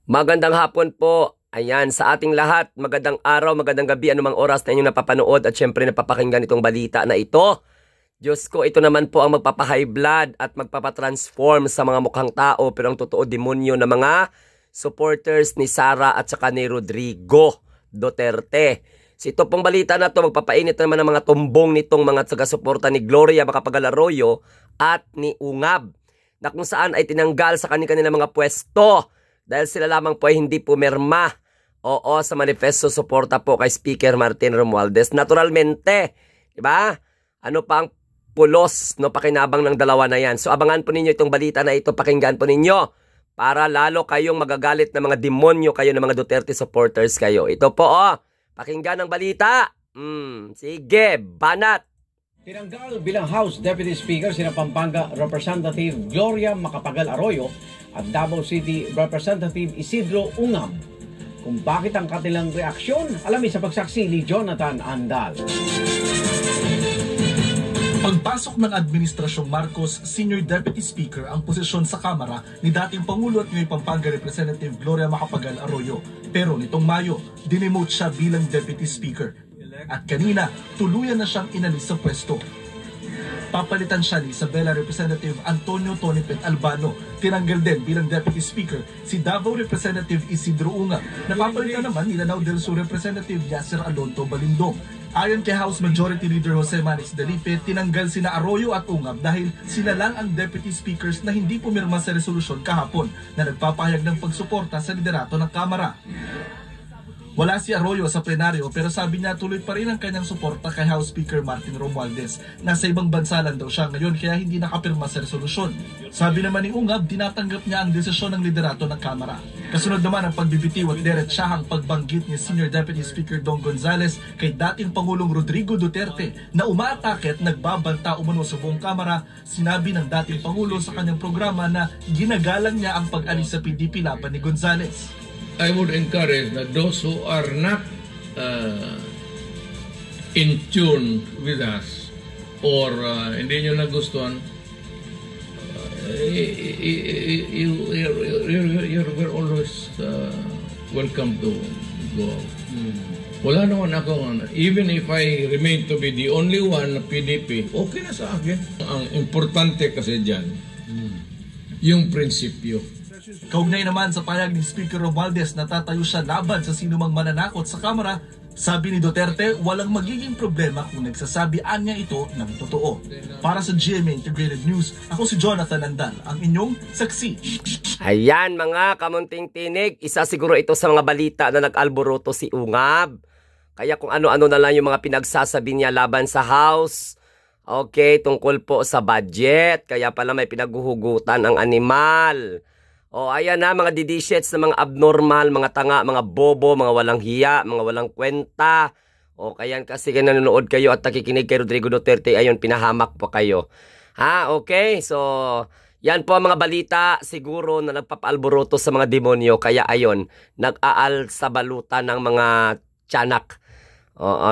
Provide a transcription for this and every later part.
Magandang hapon po. Ayan, sa ating lahat, magandang araw, magandang gabi, anumang oras na inyong napapanood at syempre napapakinggan itong balita na ito. Diyos ko, ito naman po ang magpapa-high blood at magpapatransform sa mga mukhang tao pero ang totoo demonyo na mga supporters ni Sara at saka ni Rodrigo Duterte. So ito pong balita na to magpapainit naman ng mga tumbong nitong mga taga-suporta ni Gloria Macapagal Arroyo at ni Ungab na kung saan ay tinanggal sa kanilang mga pwesto dahil sila lamang po ay hindi pumirma sa manifesto suporta po kay Speaker Martin Romualdez. Naturalmente, di ba? Ano pa ang pulos no pakinabang ng dalawa na yan. So abangan po ninyo itong balita na ito, pakinggan po ninyo para lalo kayong magagalit na mga demonyo kayo ng mga Duterte supporters kayo. Ito po pakinggan ang balita. Sige, banat. Tinanggal bilang House Deputy Speaker sina Pampanga Representative Gloria Macapagal Arroyo at Davao City Representative Isidro Ungab. Kung bakit ang kanilang reaksyon, alamin sa pagsaksi ni Jonathan Andal. Pagpasok ng Administrasyong Marcos, Senior Deputy Speaker ang posisyon sa Kamara ni dating Pangulo at ngayon Pampanga Representative Gloria Macapagal Arroyo. Pero nitong Mayo, dinemote siya bilang Deputy Speaker. At kanina, tuluyan na siyang inalis sa pwesto. Papalitan siya ni Isabela Representative Antonio Tonipet Albano. Tinanggal din bilang Deputy Speaker si Davao Representative Isidro Ungab. Napapalitan naman ni Lanao del Sur Representative Yasser Alonto Balindong. Ayon kay House Majority Leader Jose Manix Dalipe, tinanggal sina Arroyo at Ungab dahil sila lang ang Deputy Speakers na hindi pumirma sa resolusyon kahapon na nagpapahayag ng pagsuporta sa liderato ng Kamara. Wala si Arroyo sa plenaryo pero sabi niya tuloy pa rin ang kanyang suporta kay House Speaker Martin Romualdez. Nasa ibang bansa lang daw siya ngayon kaya hindi nakapirma sa resolusyon. Sabi naman ni Ungab, dinatanggap niya ang desisyon ng liderato ng Kamara. Kasunod naman ang pagbibitiw at diretsahang pagbanggit ni Senior Deputy Speaker Dong Gonzales kay dating Pangulong Rodrigo Duterte na umaatake at nagbabanta umano sa buong Kamara. Sinabi ng dating Pangulo sa kanyang programa na ginagalang niya ang pag-alis sa PDP laban ni Gonzales. I would encourage that those who are not in tune with us or hindi nyo nagustuhan, you're always welcome to go out. Wala naman akong, even if I remain to be the only one na PDP, okay na sa akin. Ang importante kasi dyan, yung prinsipyo. Kaugnay naman sa payag ni Speaker Romualdez na tatayo siya laban sa sinumang mananakot sa Kamara, sabi ni Duterte walang magiging problema kung nagsasabing niya ito ng totoo. Para sa GMA Integrated News, ako si Jonathan Andal, ang inyong saksi. Ayan mga kamunting tinig, isa siguro ito sa mga balita na nag-alboroto si Ungab. Kaya kung ano-ano na lang yung mga pinagsasabi niya laban sa House, okay, tungkol po sa budget, kaya pala may pinaghuhugutan ang animal. Ayan na mga didishets na mga abnormal, mga tanga, mga bobo, mga walang hiya, mga walang kwenta. Kaya kasi nanonood kayo at nakikinig kay Rodrigo Duterte, ayun, pinahamak po kayo. Okay, so yan po ang mga balita siguro na nagpapaalboroto sa mga demonyo. Kaya ayun, nag-aal sa balutan ng mga tiyanak.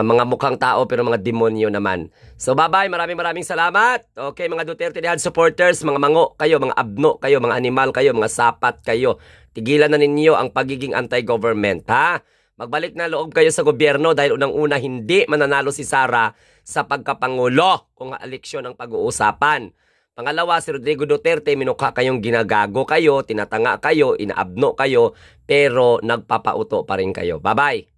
Mga mukhang tao pero mga demonyo naman. So bye-bye, maraming salamat. Okay mga Duterte Dihad supporters, mga mango kayo, mga abno kayo, mga animal kayo, mga sapat kayo. Tigilan na ninyo ang pagiging anti-government, ha? Magbalik na loob kayo sa gobyerno dahil unang-una hindi mananalo si Sara sa pagkapangulo kung eleksyon ang pag-uusapan. Pangalawa, si Rodrigo Duterte, minukha kayong ginagago kayo, tinatanga kayo, inaabno kayo, pero nagpapauto pa rin kayo. Bye-bye.